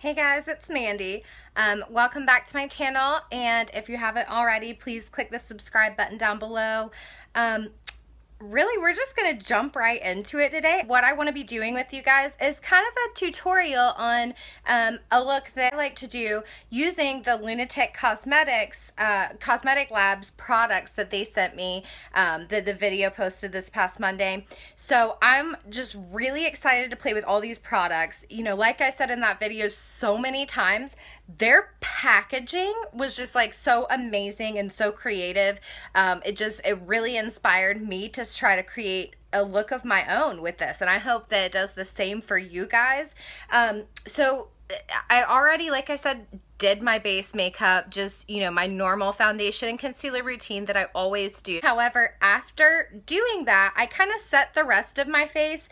Hey guys, it's Mandy. Welcome back to my channel, and if you haven't already, please click the subscribe button down below. Really, we're just gonna jump right into it today. What I want to be doing with you guys is kind of a tutorial on a look that I like to do using the Lunatick Cosmetics Cosmetic Labs products that they sent me, the video posted this past Monday. So I'm just really excited to play with all these products. You know, like I said in that video so many times, their packaging was just like so amazing and so creative. It really inspired me to try to create a look of my own with this, and I hope that it does the same for you guys. So I already, like I said, did my base makeup, just, you know, my normal foundation and concealer routine that I always do. However, after doing that, I kind of set the rest of my face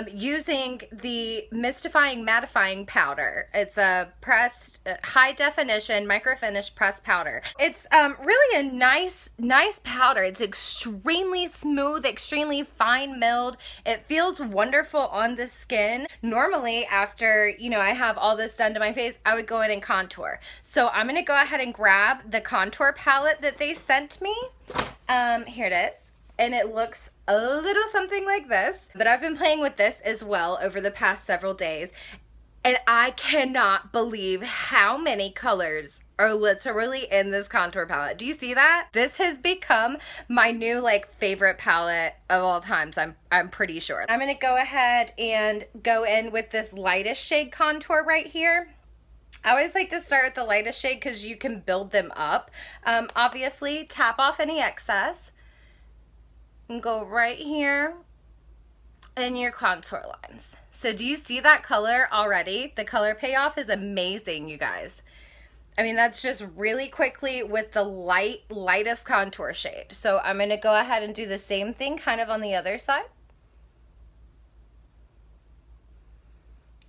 using the Mystifying Mattifying powder. It's a pressed, high definition Microfinish pressed powder. It's really a nice powder. It's extremely smooth, extremely fine milled. It feels wonderful on the skin. Normally, after, you know, I have all this done to my face, I would go in and contour. So I'm going to go ahead and grab the contour palette that they sent me. Here it is. And it looks a little something like this. But I've been playing with this as well over the past several days. And I cannot believe how many colors are literally in this contour palette. Do you see that? This has become my new favorite palette of all times, I'm pretty sure. I'm going to go ahead and go in with this lightest shade contour right here. I always like to start with the lightest shade because you can build them up. Obviously, tap off any excess and go right here in your contour lines. So do you see that color already? The color payoff is amazing, you guys. I mean, that's just really quickly with the lightest contour shade. So I'm going to go ahead and do the same thing kind of on the other side.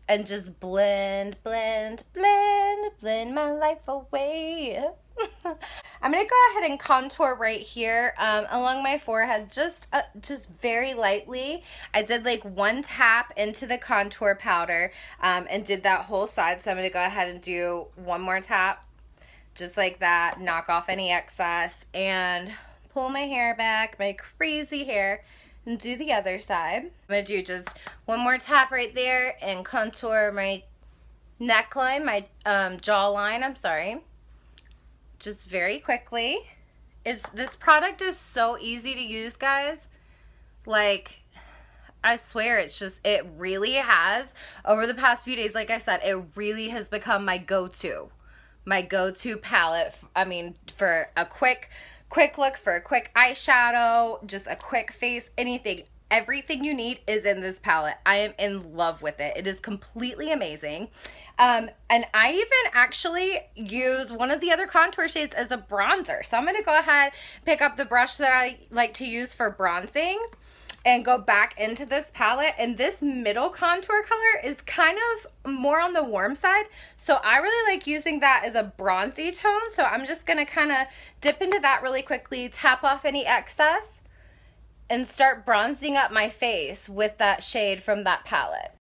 And just blend, blend, blend, blend my life away. I'm going to go ahead and contour right here along my forehead, just very lightly. I did like one tap into the contour powder and did that whole side. So I'm going to go ahead and do one more tap, just like that, knock off any excess, and pull my hair back, my crazy hair, and do the other side. I'm going to do just one more tap right there and contour my neckline, my jawline, I'm sorry. Just very quickly. This product is so easy to use, guys. Like, I swear, it really has, over the past few days, like I said, it really has become my go-to palette. I mean, for a quick look, for a quick eyeshadow, just a quick face, anything. Everything you need is in this palette. I am in love with it. It is completely amazing. And I even actually use one of the other contour shades as a bronzer. So I'm going to go ahead, pick up the brush that I like to use for bronzing, and go back into this palette. And this middle contour color is kind of more on the warm side, so I really like using that as a bronzy tone. So I'm just gonna kind of dip into that really quickly, tap off any excess, and start bronzing up my face with that shade from that palette.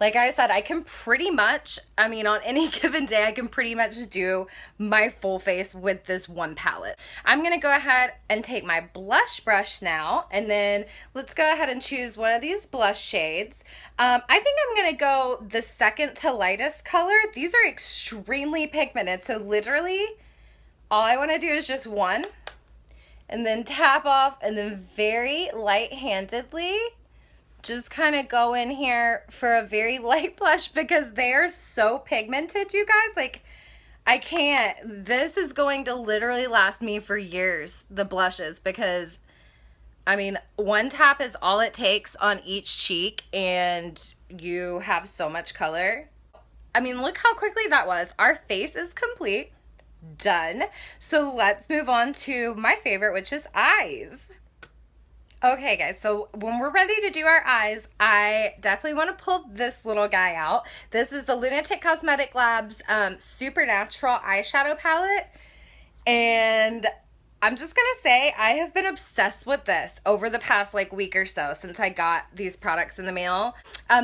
Like I said, I can pretty much, I mean, on any given day, I can pretty much do my full face with this one palette. I'm going to go ahead and take my blush brush now, and then let's go ahead and choose one of these blush shades. I think I'm going to go the second to lightest color. These are extremely pigmented, so literally all I want to do is just one, and then tap off, and then very light-handedly just kind of go in here for a very light blush, because they are so pigmented, you guys. Like, I can't. This is going to literally last me for years, the blushes, because, I mean, one tap is all it takes on each cheek, and you have so much color. I mean, look how quickly that was. Our face is complete. Done. So let's move on to my favorite, which is eyes. Okay guys, so when we're ready to do our eyes, I definitely want to pull this little guy out. This is the Lunatick Cosmetic Labs Supernatural Eyeshadow Palette. And I'm just gonna say I have been obsessed with this over the past like week or so since I got these products in the mail.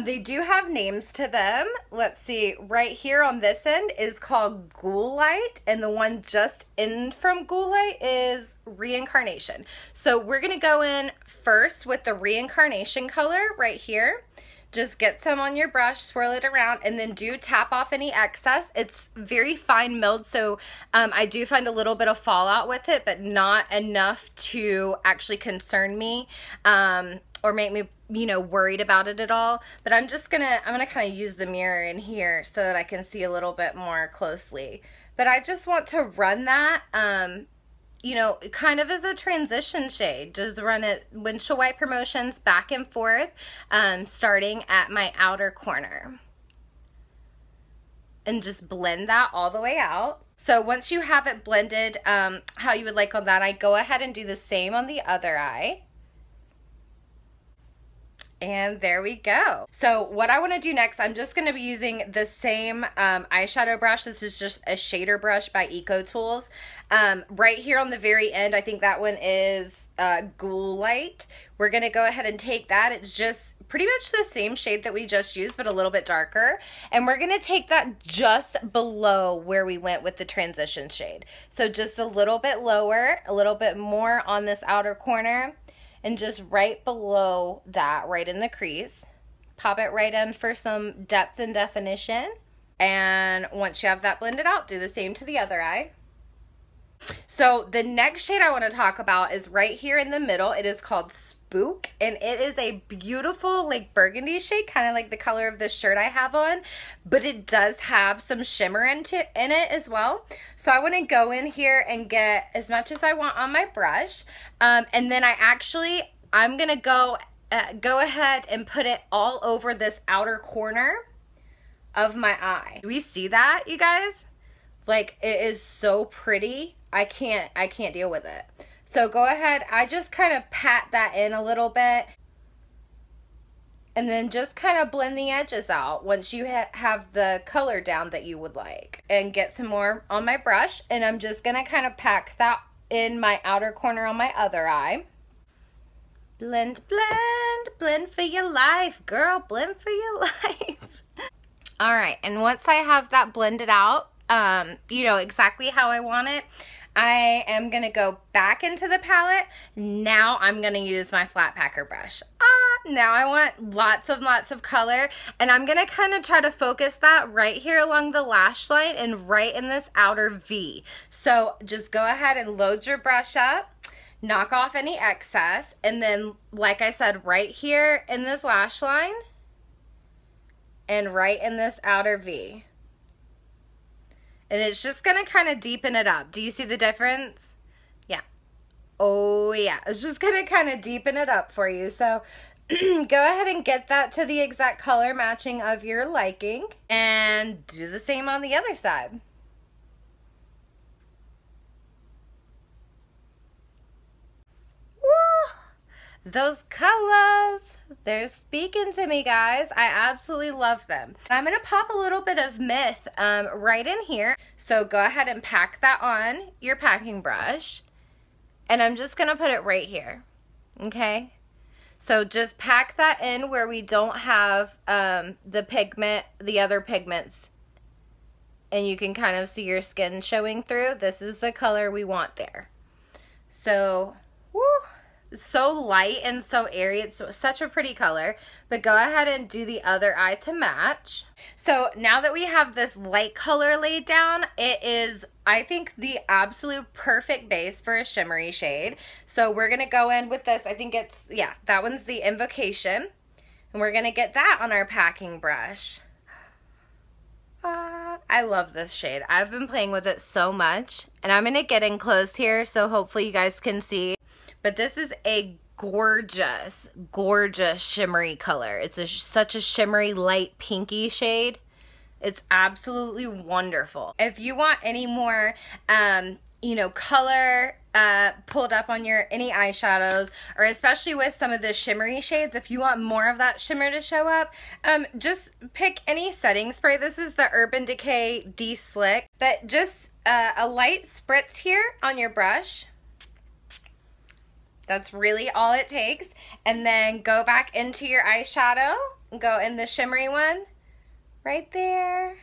They do have names to them. Let's see, right here on this end is called Ghoul Light, and the one just in from Ghoul Light is Reincarnation. So we're gonna go in first with the Reincarnation color right here. Just get some on your brush, swirl it around, and then do tap off any excess. It's very fine milled, so I do find a little bit of fallout with it, but not enough to actually concern me or make me, you know, worried about it at all. But I'm gonna kind of use the mirror in here so that I can see a little bit more closely. But I just want to run that, you know, kind of as a transition shade. Just run it windshield wiper motions back and forth, starting at my outer corner. And just blend that all the way out. So once you have it blended how you would like on that eye, go ahead and do the same on the other eye. And there we go. So what I want to do next, I'm just going to be using the same eyeshadow brush. This is just a shader brush by Eco Tools. Right here on the very end, I think that one is Ghoul Light. We're going to go ahead and take that. It's just pretty much the same shade that we just used, but a little bit darker. And we're going to take that just below where we went with the transition shade. So just a little bit lower, a little bit more on this outer corner. And just right below that, right in the crease, pop it right in for some depth and definition. And once you have that blended out, do the same to the other eye. So the next shade I want to talk about is right here in the middle. It is called Spook, and it is a beautiful like burgundy shade, kind of like the color of this shirt I have on, but it does have some shimmer in it as well. So I want to go in here and get as much as I want on my brush, and then I'm gonna go ahead and put it all over this outer corner of my eye. Do we see that, you guys? Like, it is so pretty. I can't deal with it. So go ahead, I just kind of pat that in a little bit, and then just kind of blend the edges out once you have the color down that you would like. And get some more on my brush, and I'm just gonna kind of pack that in my outer corner on my other eye. Blend, blend, blend for your life, girl, blend for your life. All right, and once I have that blended out, you know, exactly how I want it, I am going to go back into the palette. Now I'm going to use my flat packer brush. Now I want lots of color, and I'm going to kind of try to focus that right here along the lash line and right in this outer V. So just go ahead and load your brush up, knock off any excess, and then, like I said, right here in this lash line and right in this outer V. And it's just going to kind of deepen it up. Do you see the difference? Yeah. Oh, yeah. It's just going to kind of deepen it up for you. So go ahead and get that to the exact color matching of your liking. And do the same on the other side. Woo! Those colors, they're speaking to me, guys. I absolutely love them. I'm going to pop a little bit of Myth right in here. So go ahead and pack that on your packing brush. And I'm just going to put it right here. Okay? So just pack that in where we don't have the other pigments. And you can kind of see your skin showing through. This is the color we want there. So, woo! So light and so airy. It's such a pretty color. But go ahead and do the other eye to match. So now that we have this light color laid down, it is, I think, the absolute perfect base for a shimmery shade. So we're going to go in with this. I think it's, yeah, that one's the Invocation. And we're going to get that on our packing brush. I love this shade. I've been playing with it so much. And I'm going to get in close here so hopefully you guys can see. But this is a gorgeous, gorgeous shimmery color. It's such a shimmery, light, pinky shade. It's absolutely wonderful. If you want any more, you know, color pulled up on any eyeshadows, or especially with some of the shimmery shades, if you want more of that shimmer to show up, just pick any setting spray. This is the Urban Decay De-Slick. But just a light spritz here on your brush. That's really all it takes. And then go back into your eyeshadow, go in the shimmery one right there,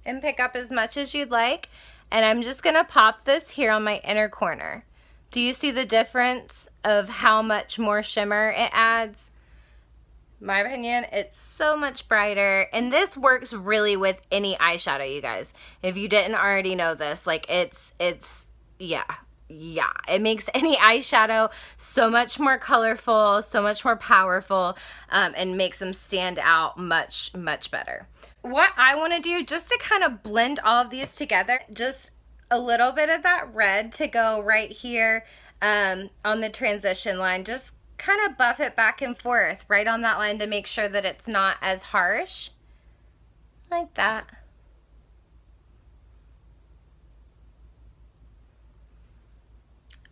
and pick up as much as you'd like. And I'm just gonna pop this here on my inner corner. Do you see the difference of how much more shimmer it adds? My opinion, it's so much brighter. And this works really with any eyeshadow, you guys. If you didn't already know this, like yeah, it makes any eyeshadow so much more colorful, so much more powerful, and makes them stand out much, much better. What I want to do, just to kind of blend all of these together, just a little bit of that red to go right here on the transition line. Just kind of buff it back and forth right on that line to make sure that it's not as harsh. Like that.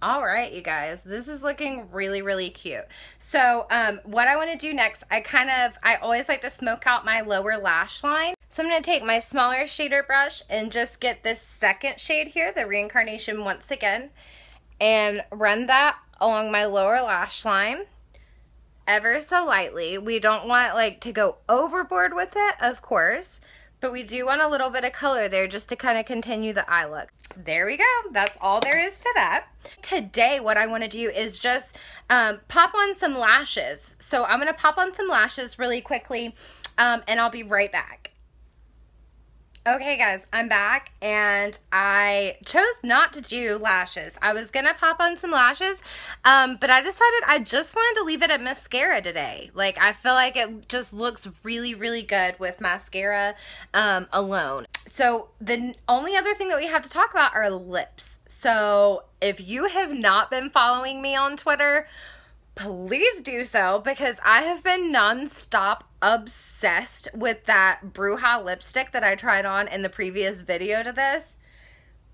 All right, you guys, this is looking really, really cute. So what I want to do next, I always like to smoke out my lower lash line. So I'm going to take my smaller shader brush and just get this second shade here, the Reincarnation once again, and run that along my lower lash line ever so lightly. We don't want like to go overboard with it, of course, but we do want a little bit of color there just to kind of continue the eye look. There we go. That's all there is to that. Today, what I want to do is just pop on some lashes. So I'm going to pop on some lashes really quickly, and I'll be right back. Okay guys, I'm back, and I chose not to do lashes. I was gonna pop on some lashes, but I decided I just wanted to leave it at mascara today. Like, I feel like it just looks really, really good with mascara alone. So the only other thing that we have to talk about are lips. So if you have not been following me on Twitter, please do so, because I have been non-stop obsessed with that Bruja lipstick that I tried on in the previous video to this.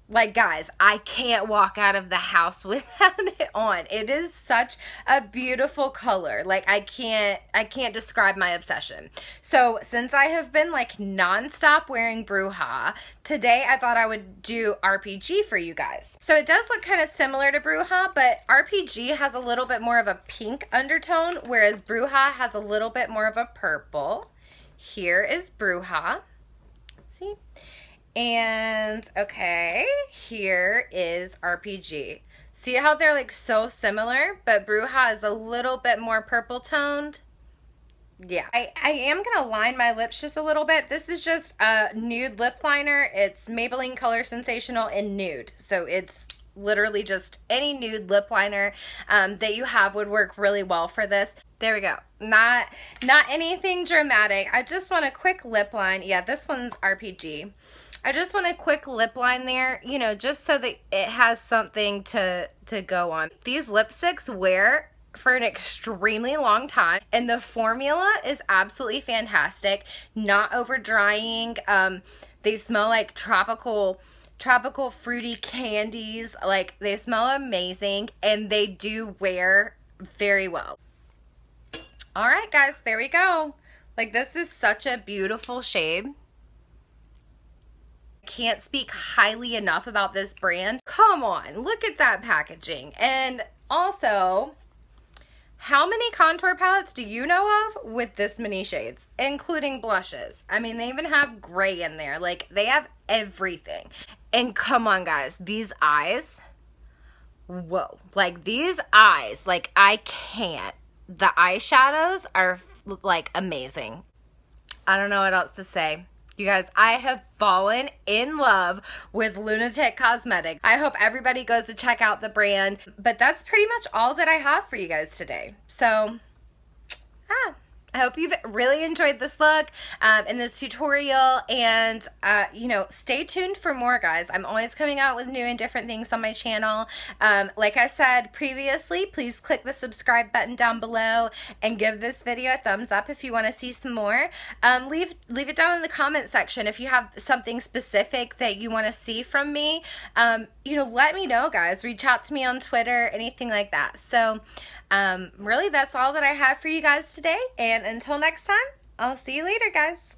Like, guys, I can't walk out of the house without it on. It is such a beautiful color. Like, I can't describe my obsession. So since I have been like non-stop wearing Bruja, today I thought I would do RPG for you guys. So it does look kind of similar to Bruja, but RPG has a little bit more of a pink undertone, whereas Bruja has a little bit more of a purple. Here is Bruja. See? And okay, here is RPG. See how they're like so similar, but Bruja is a little bit more purple toned. Yeah, I am gonna line my lips just a little bit. This is just a nude lip liner. It's Maybelline ColorSensational in Nude. So it's literally just any nude lip liner that you have would work really well for this. There we go. Not anything dramatic. I just want a quick lip line. Yeah, this one's RPG. I just want a quick lip line there, you know, just so that it has something to go on. These lipsticks wear for an extremely long time, and the formula is absolutely fantastic. Not over drying. They smell like tropical fruity candies. Like, they smell amazing, and they do wear very well. All right, guys, there we go. Like, this is such a beautiful shade. Can't speak highly enough about this brand. Come on, look at that packaging. And also, how many contour palettes do you know of with this many shades, including blushes? I mean, they even have gray in there. Like, they have everything. And come on, guys, these eyes, whoa. Like, these eyes, like, I can't. The eyeshadows are, like, amazing. I don't know what else to say. You guys, I have fallen in love with Lunatick Cosmetic. I hope everybody goes to check out the brand. But that's pretty much all that I have for you guys today. So, I hope you've really enjoyed this look and this tutorial, and you know, stay tuned for more, guys. I'm always coming out with new and different things on my channel. Like I said previously, please click the subscribe button down below and give this video a thumbs up if you want to see some more. Leave it down in the comment section if you have something specific that you want to see from me. You know, let me know, guys. Reach out to me on Twitter, anything like that. So really, that's all that I have for you guys today, and until next time, I'll see you later, guys.